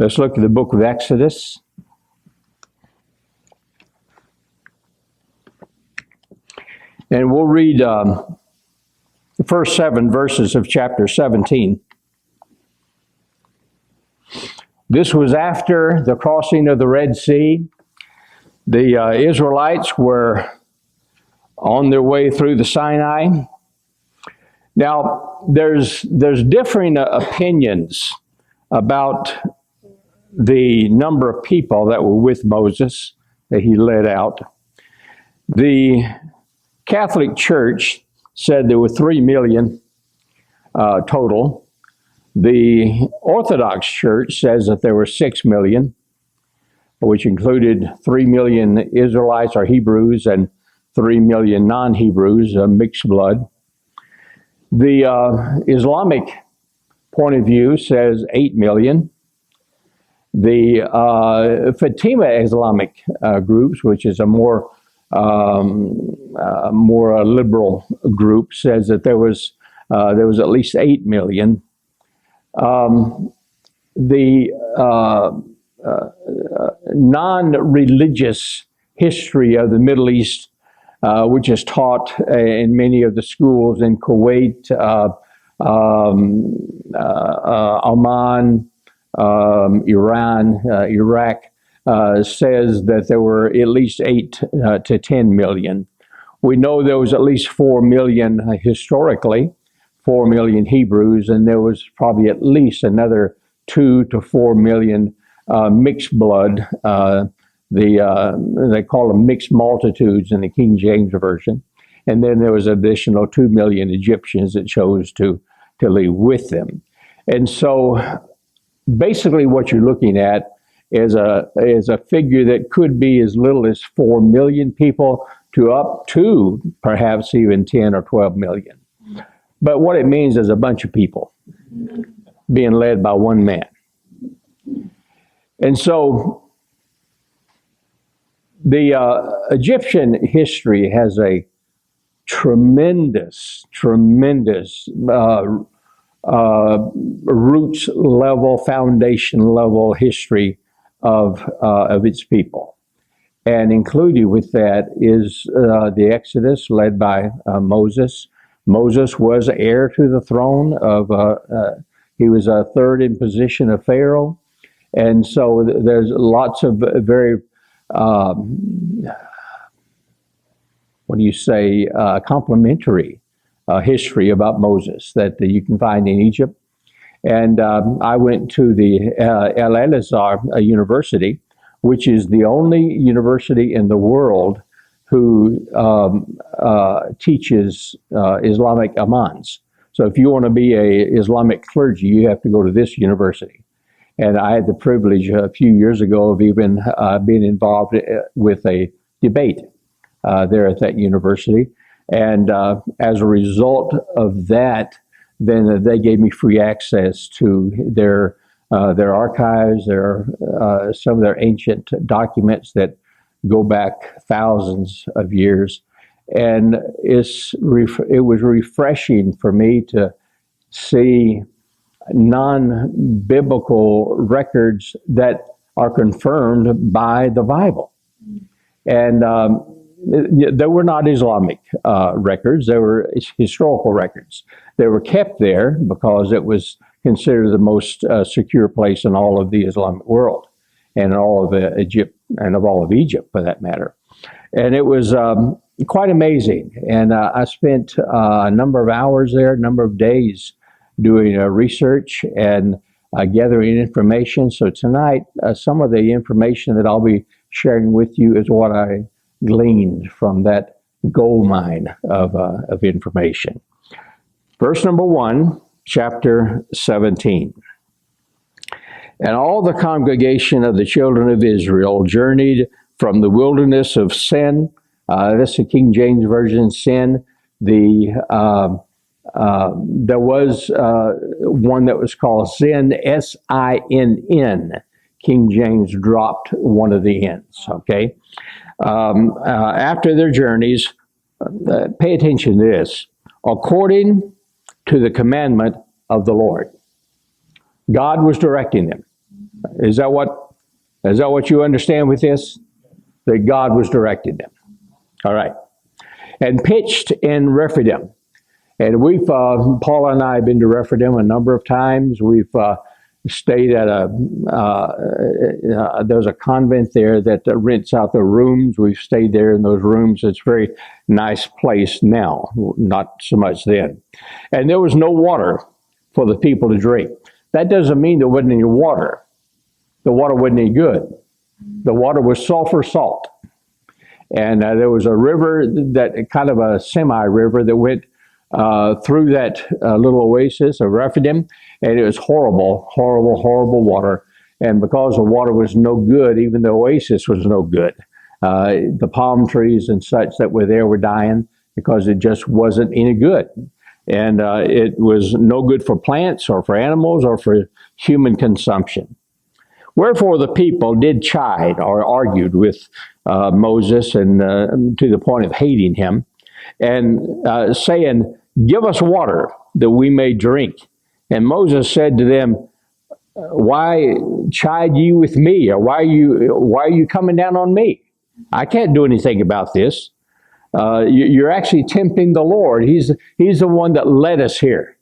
Let's look at the book of Exodus. And we'll read the first 7 verses of chapter 17. This was after the crossing of the Red Sea. The Israelites were on their way through the Sinai. Now, there's differing opinions about the number of people that were with Moses that he led out. The Catholic Church said there were 3 million total. The Orthodox Church says that there were 6 million, which included 3 million Israelites or Hebrews and 3 million non-Hebrews, mixed blood. The Islamic point of view says 8 million. The Fatima Islamic groups, which is a more liberal group, says that there was at least 8 million. The non-religious history of the Middle East, which is taught in many of the schools in Kuwait, Oman, Iran, Iraq, says that there were at least 8 to 10 million. We know there was at least 4 million historically, 4 million Hebrews, and there was probably at least another 2 to 4 million mixed blood. They call them mixed multitudes in the King James Version. And then there was an additional 2 million Egyptians that chose to live with them. And so basically what you're looking at is a figure that could be as little as 4 million people to up to perhaps even 10 or 12 million. But what it means is a bunch of people being led by one man. And so the Egyptian history has a tremendous roots level, foundation level history of its people. And included with that is the Exodus led by Moses. Moses was heir to the throne of, he was a third in position of Pharaoh. And so there's lots of very, complimentary history about Moses that you can find in Egypt. And I went to the El Azhar University, which is the only university in the world who teaches Islamic imams. So if you want to be an Islamic clergy, you have to go to this university. And I had the privilege a few years ago of even being involved with a debate there at that university. And as a result of that, then they gave me free access to their archives, some of their ancient documents that go back thousands of years. And it was refreshing for me to see non-biblical records that are confirmed by the Bible. And they were not Islamic records, they were historical records. They were kept there because it was considered the most secure place in all of the Islamic world, and all of Egypt, and of all of Egypt for that matter. And it was quite amazing. And I spent a number of hours there, a number of days doing research and gathering information. So tonight, some of the information that I'll be sharing with you is what I gleaned from that gold mine of information. Verse number 1, chapter 17. And all the congregation of the children of Israel journeyed from the wilderness of Sin. That's the King James Version, Sin. There was one that was called Sin, S-I-N-N. King James dropped one of the N's, okay? After their journeys, pay attention to this, according to the commandment of the Lord. God was directing them. Is that what you understand with this? That God was directing them. All right. And pitched in Rephidim. And we've, Paula and I have been to Rephidim a number of times. We've stayed at there's a convent there that rents out the rooms. We've stayed there in those rooms. It's a very nice place now, not so much then. And there was no water for the people to drink. That doesn't mean there wasn't any water. The water wasn't any good. The water was sulfur salt. And there was a river, that kind of a semi-river that went through that little oasis of Rephidim, and it was horrible, horrible, horrible water. And because the water was no good, even the oasis was no good. The palm trees and such that were there were dying because it just wasn't any good. And it was no good for plants or for animals or for human consumption. Wherefore the people did chide or argued with Moses, and to the point of hating him, and saying, "Give us water that we may drink." And Moses said to them, "Why chide ye with me? Or why are you coming down on me? I can't do anything about this. You're actually tempting the Lord. He's the one that led us here.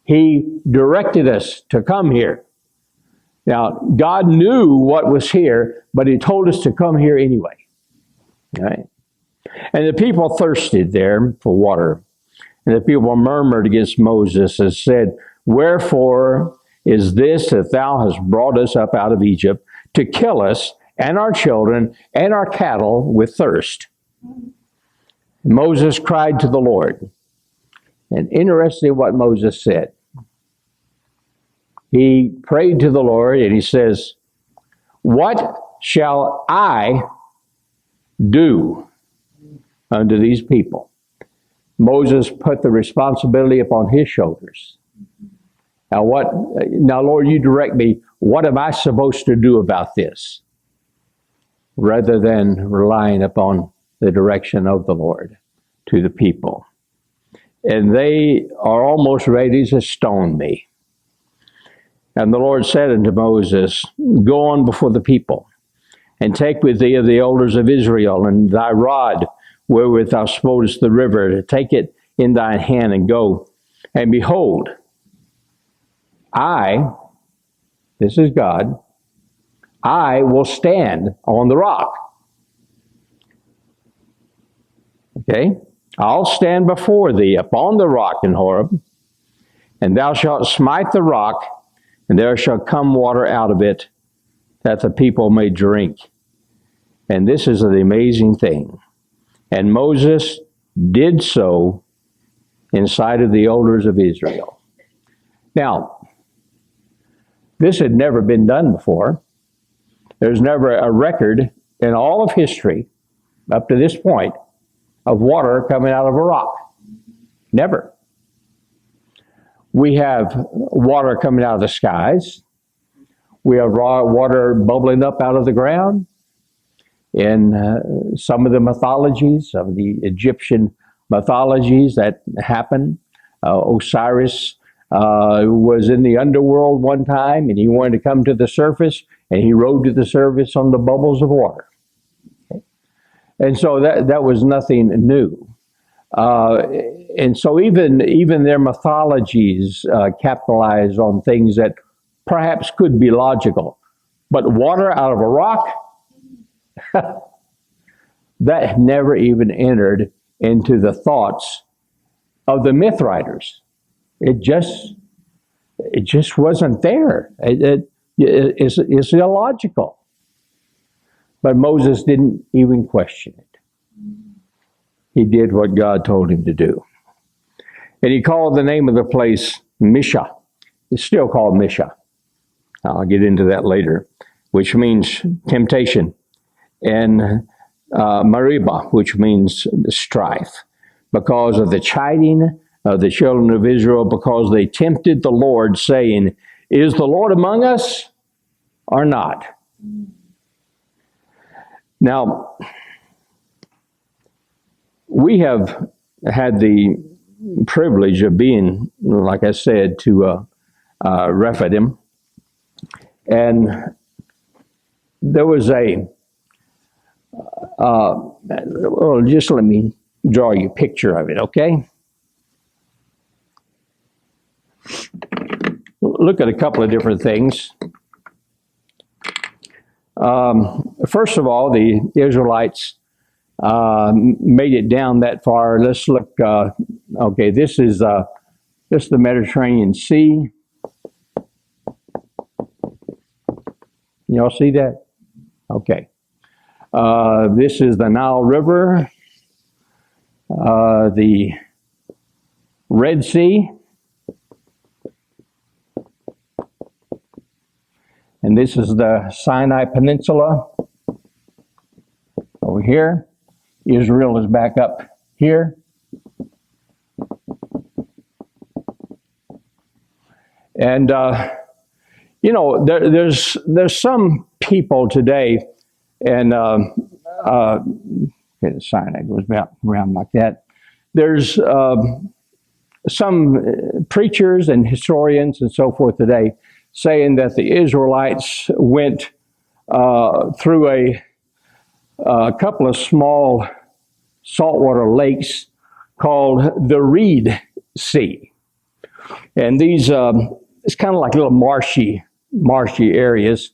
He directed us to come here. Now, God knew what was here, but he told us to come here anyway." All right? And the people thirsted there for water. And the people murmured against Moses and said, "Wherefore is this that thou hast brought us up out of Egypt to kill us and our children and our cattle with thirst?" And Moses cried to the Lord. And interesting what Moses said. He prayed to the Lord and he says, "What shall I do unto these people?" Moses put the responsibility upon his shoulders. Now, Lord, you direct me. What am I supposed to do about this? Rather than relying upon the direction of the Lord to the people. And they are almost ready to stone me. And the Lord said unto Moses, "Go on before the people, and take with thee of the elders of Israel, and thy rod wherewith thou smotest the river, to take it in thine hand, and go. And behold, this is God, I will stand on the rock." Okay? "I'll stand before thee upon the rock in Horeb, and thou shalt smite the rock, and there shall come water out of it, that the people may drink." And this is the amazing thing. And Moses did so in sight of the elders of Israel. Now, this had never been done before. There's never a record in all of history up to this point of water coming out of a rock. Never. We have water coming out of the skies. We have raw water bubbling up out of the ground. In some of the mythologies, of the Egyptian mythologies that happen, Osiris was in the underworld one time, and he wanted to come to the surface, and he rode to the surface on the bubbles of water. Okay? And so that was nothing new. And so even their mythologies capitalize on things that perhaps could be logical. But water out of a rock, that never even entered into the thoughts of the myth writers. It just wasn't there. It's illogical. But Moses didn't even question it. He did what God told him to do. And he called the name of the place Misha. It's still called Misha. I'll get into that later, which means temptation. And Meribah, which means strife, because of the chiding of the children of Israel, because they tempted the Lord, saying, "Is the Lord among us or not?" Now, we have had the privilege of being, like I said, to Rephidim. And there was well, just let me draw you a picture of it, okay? Look at a couple of different things. First of all, the Israelites made it down that far. Let's look. Okay, this is the Mediterranean Sea. Y'all see that? Okay. This is the Nile River, the Red Sea, and this is the Sinai Peninsula over here. Israel is back up here. And, you know, there's some people today, and okay, the Sinai goes around like that. There's some preachers and historians and so forth today saying that the Israelites went through a couple of small saltwater lakes called the Reed Sea. And these, it's kind of like little marshy areas.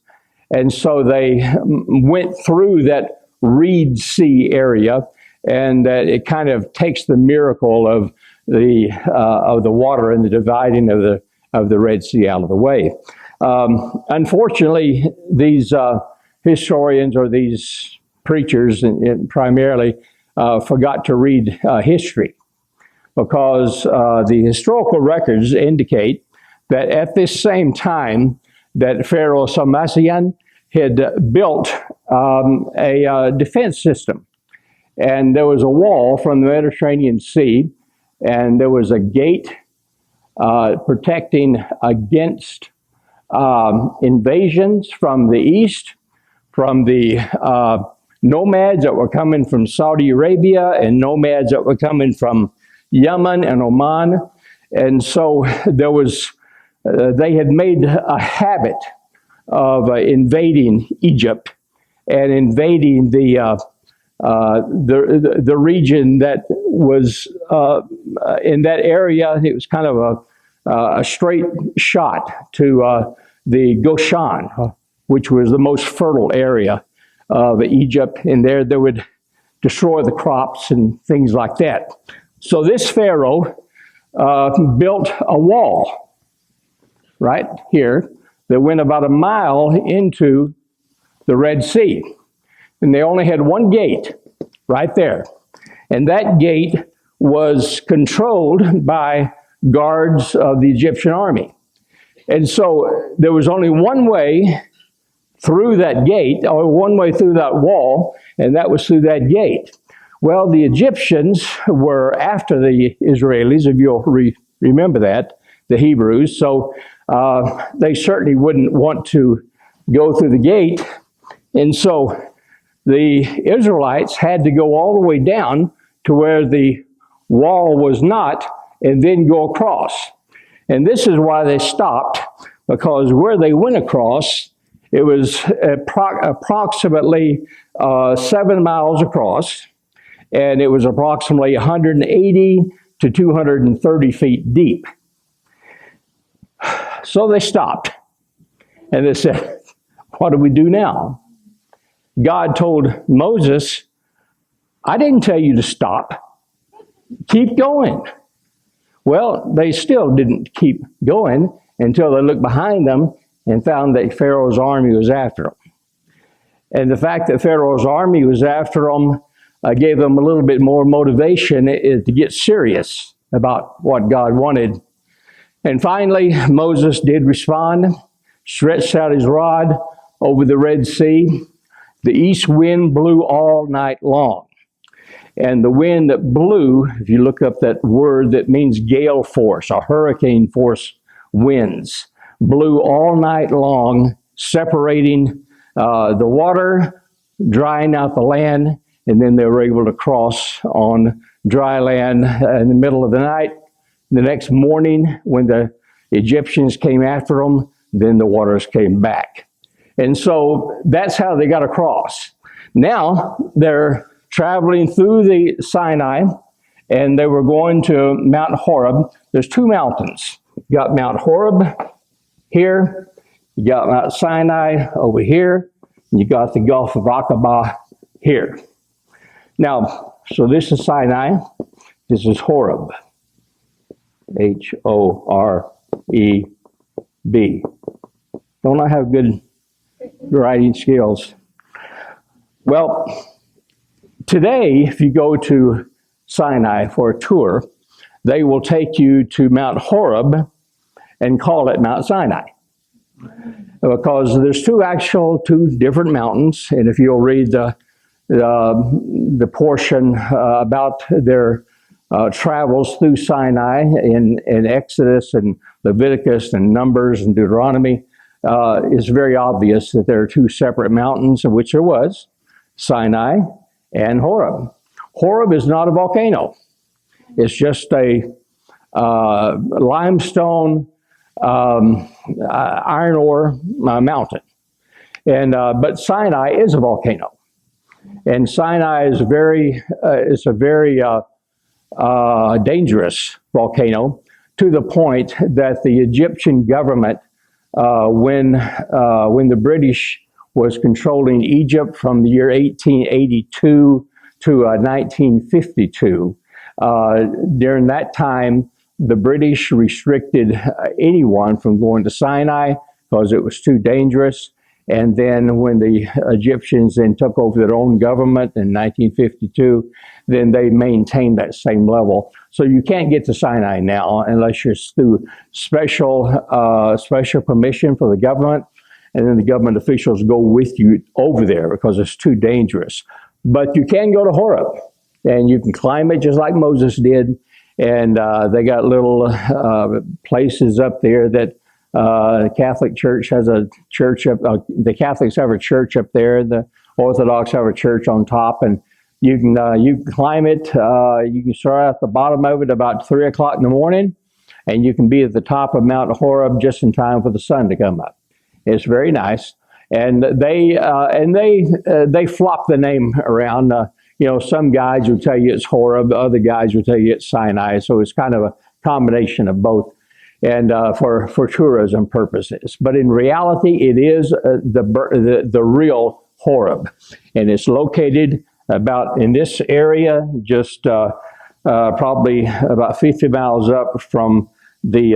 And so they went through that Reed Sea area, and it kind of takes the miracle of the water and the dividing of the Red Sea out of the way. Unfortunately, these historians or these preachers primarily forgot to read history, because the historical records indicate that at this same time that Pharaoh Samassian had built a defense system. And there was a wall from the Mediterranean Sea, and there was a gate protecting against invasions from the east, from the nomads that were coming from Saudi Arabia and nomads that were coming from Yemen and Oman. And so there was, they had made a habit of invading Egypt and invading the region that was in that area. It was kind of a straight shot to the Goshen, which was the most fertile area of Egypt. And there they would destroy the crops and things like that. So this Pharaoh built a wall right here that went about a mile into the Red Sea. And they only had one gate right there. And that gate was controlled by guards of the Egyptian army. And so there was only one way through that gate, or one way through that wall, and that was through that gate. Well, the Egyptians were after the Israelis, if you'll remember that, the Hebrews, so they certainly wouldn't want to go through the gate. And so the Israelites had to go all the way down to where the wall was not, and then go across. And this is why they stopped, because where they went across, it was approximately 7 miles across, and it was approximately 180 to 230 feet deep. So they stopped, and they said, what do we do now? God told Moses, I didn't tell you to stop. Keep going. Well, they still didn't keep going until they looked behind them and found that Pharaoh's army was after them. And the fact that Pharaoh's army was after them gave them a little bit more motivation to get serious about what God wanted. And finally, Moses did respond, stretched out his rod over the Red Sea. The east wind blew all night long. And the wind that blew, if you look up that word that means gale force or hurricane force winds, blew all night long, separating the water, drying out the land, and then they were able to cross on dry land in the middle of the night. The next morning, when the Egyptians came after them, then the waters came back. And so that's how they got across. Now they're traveling through the Sinai, and they were going to Mount Horeb. There's two mountains. You got Mount Horeb here, you got Mount Sinai over here, and you got the Gulf of Aqaba here. Now, so this is Sinai, this is Horeb, H-O-R-E-B. Don't I have good writing skills? Well, today, if you go to Sinai for a tour, they will take you to Mount Horeb and call it Mount Sinai. Because there's two different mountains, and if you'll read the portion about their travels through Sinai in Exodus and Leviticus and Numbers and Deuteronomy, it's very obvious that there are two separate mountains, of which there was, Sinai and Horeb. Horeb is not a volcano. It's just a limestone, iron ore mountain. But Sinai is a volcano. And Sinai is a very dangerous volcano, to the point that the Egyptian government, when the British was controlling Egypt from the year 1882 to 1952, during that time, the British restricted anyone from going to Sinai because it was too dangerous. And then when the Egyptians then took over their own government in 1952, then they maintained that same level. So you can't get to Sinai now unless you're through special permission for the government, and then the government officials go with you over there because it's too dangerous. But you can go to Horeb, and you can climb it just like Moses did. And they got little places up there that the Catholic Church has a church up. The Catholics have a church up there. The Orthodox have a church on top, and you can climb it. You can start at the bottom of it about 3 o'clock in the morning, and you can be at the top of Mount Horeb just in time for the sun to come up. It's very nice, and they flop the name around. Some guides will tell you it's Horeb, other guides will tell you it's Sinai. So it's kind of a combination of both, and for tourism purposes. But in reality, it is the real Horeb, and it's located about in this area, just probably about 50 miles up from the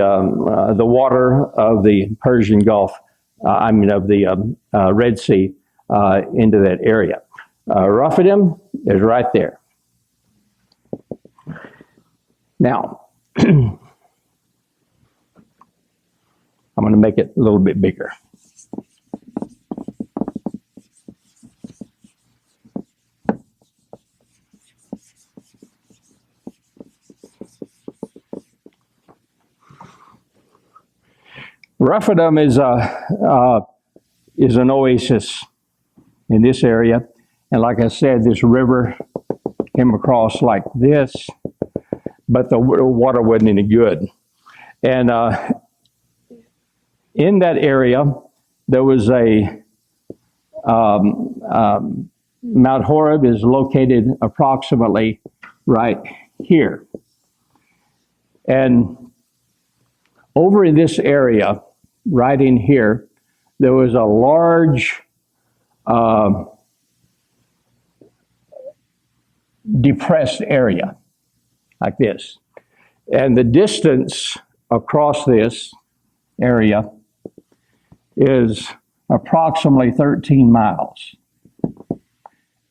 water of the Persian Gulf. Of the Red Sea into that area. Rephidim is right there. Now, I'm going to make it a little bit bigger. Rephidim is an oasis in this area, and like I said, this river came across like this, but the water wasn't any good. And in that area, there was Mount Horeb is located approximately right here, and over in this area, right in here, there was a large depressed area like this. And the distance across this area is approximately 13 miles.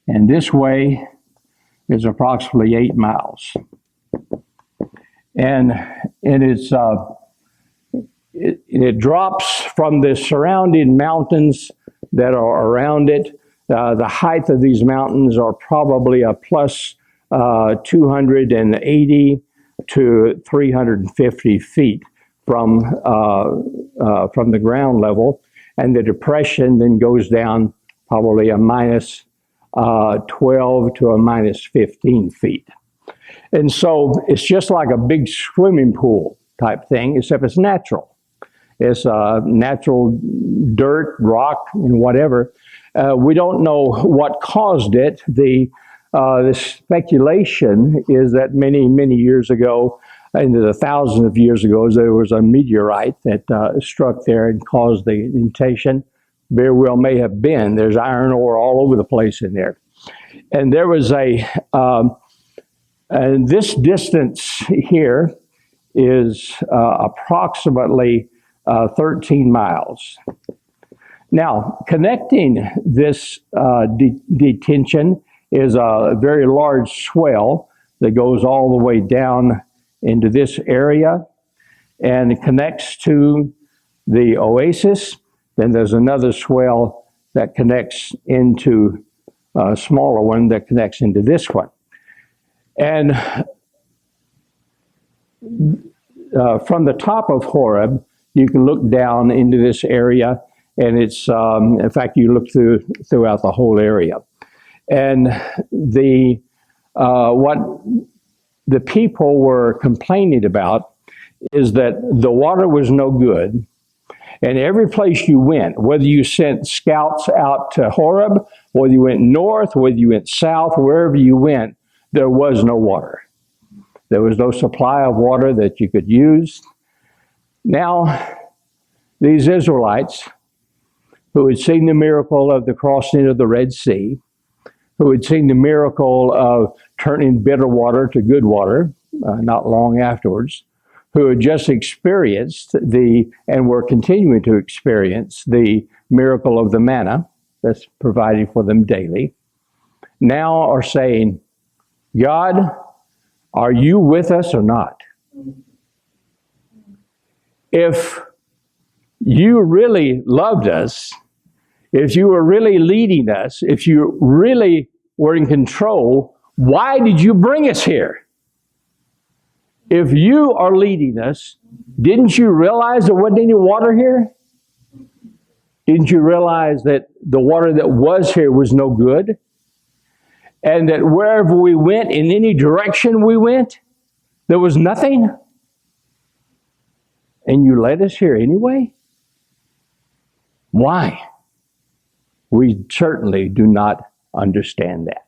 And this way is approximately 8 miles. And it drops from the surrounding mountains that are around it. The height of these mountains are probably a plus 280 to 350 feet from the ground level, and the depression then goes down probably a minus 12 to a minus 15 feet. And so it's just like a big swimming pool type thing, except it's natural. It's natural dirt, rock, and whatever. We don't know what caused it. The speculation is that many years ago, into the thousands of years ago, there was a meteorite that struck there and caused the indentation. Very well may have been. There's iron ore all over the place in there. And there was and this distance here is approximately 13 miles. Now, connecting this detention is a very large swell that goes all the way down into this area and connects to the oasis. Then there's another swell that connects into a smaller one that connects into this one. And from the top of Horeb, you can look down into this area, and it's, in fact, you look throughout the whole area. And what the people were complaining about is that the water was no good. And every place you went, whether you sent scouts out to Horeb, whether you went north, whether you went south, wherever you went, there was no water. There was no supply of water that you could use. Now, these Israelites, who had seen the miracle of the crossing of the Red Sea, who had seen the miracle of turning bitter water to good water not long afterwards, who had just experienced and were continuing to experience the miracle of the manna that's provided for them daily, now are saying, God, are you with us or not? If you really loved us, if you were really leading us, if you really were in control, why did you bring us here? If you are leading us, didn't you realize there wasn't any water here? Didn't you realize that the water that was here was no good? And that wherever we went, in any direction we went, there was nothing? And you led us here anyway? Why? We certainly do not understand that.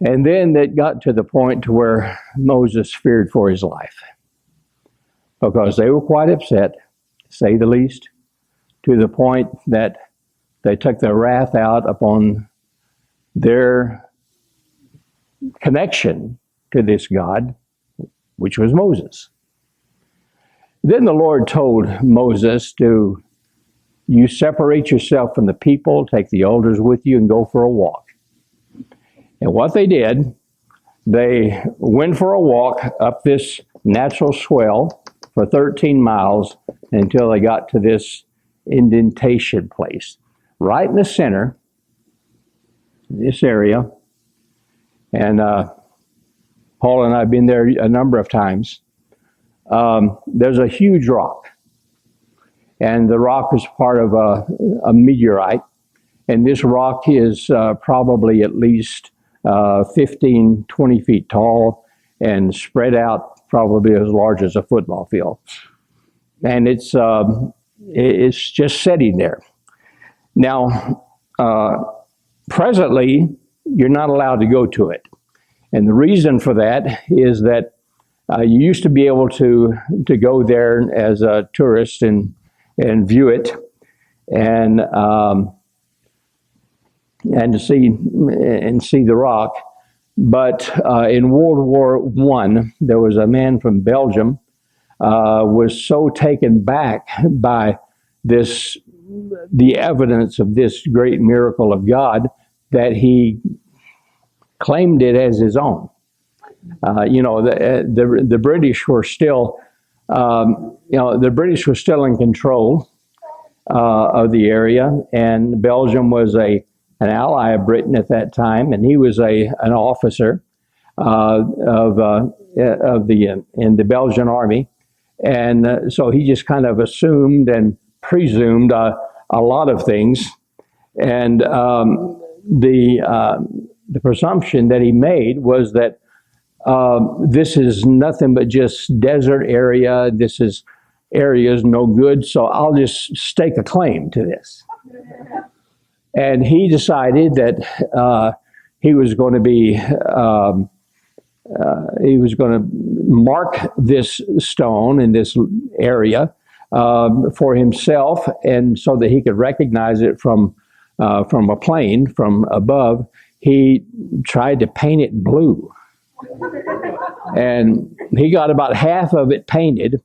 And then it got to the point to where Moses feared for his life, because they were quite upset, to say the least, to the point that they took their wrath out upon their connection to this God, which was Moses. Then the Lord told Moses you separate yourself from the people, take the elders with you, and go for a walk. And what they did, they went for a walk up this natural swell for 13 miles until they got to this indentation place, right in the center, this area. And Paul and I have been there a number of times. There's a huge rock. And the rock is part of a meteorite. And this rock is probably at least 15, 20 feet tall and spread out probably as large as a football field. And it's just sitting there. Now, presently, you're not allowed to go to it. And the reason for that is that you used to be able to go there as a tourist and view it and to see the rock. But in World War I, there was a man from Belgium was so taken back by the evidence of this great miracle of God that he claimed it as his own. The British were still, the British were still in control of the area, and Belgium was an ally of Britain at that time, and he was an officer in the Belgian army, and so he just kind of assumed and presumed a lot of things, and the presumption that he made was that this is nothing but just desert area. This is area is no good, so I'll just stake a claim to this. And he decided that he was going to mark this stone in this area for himself, and so that he could recognize it from a plane from above. He tried to paint it blue, and he got about half of it painted.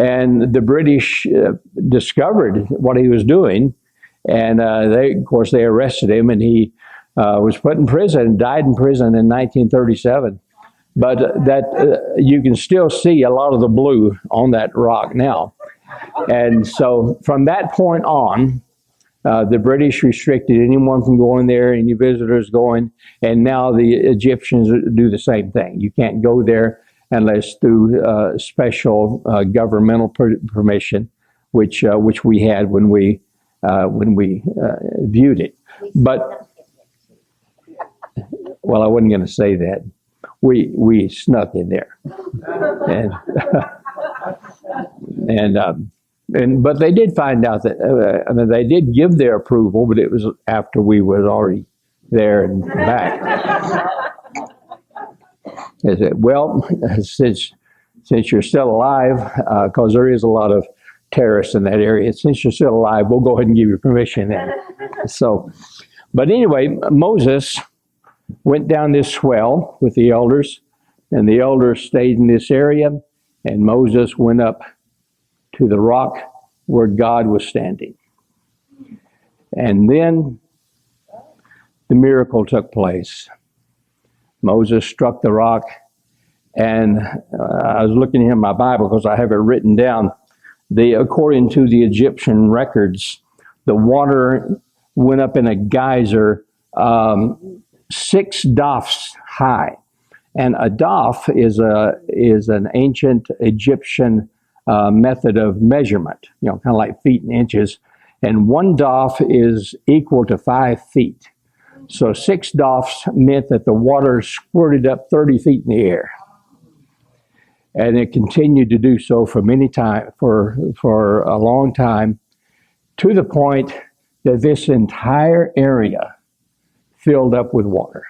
And the British discovered what he was doing, and of course, they arrested him, and he was put in prison and died in prison in 1937. But you can still see a lot of the blue on that rock now. And so from that point on, the British restricted anyone from going there, any visitors going, and now the Egyptians do the same thing. You can't go there unless through special governmental permission, which we had when we viewed it. But well, I wasn't going to say that. We snuck in there, but they did find out that I mean, they did give their approval, but it was after we was already there and back. They said, well, since you're still alive, because there is a lot of terrorists in that area, since you're still alive, we'll go ahead and give you permission then. So, but anyway, Moses went down this swell with the elders, and the elders stayed in this area, and Moses went up to the rock where God was standing. And then the miracle took place. Moses struck the rock, and I was looking in my Bible because I have it written down. According to the Egyptian records, the water went up in a geyser 6 dafs high, and a daf is an ancient Egyptian method of measurement. Kind of like feet and inches, and 1 daf is equal to 5 feet. So 6 dafs meant that the water squirted up 30 feet in the air, and it continued to do so for a long time, to the point that this entire area filled up with water.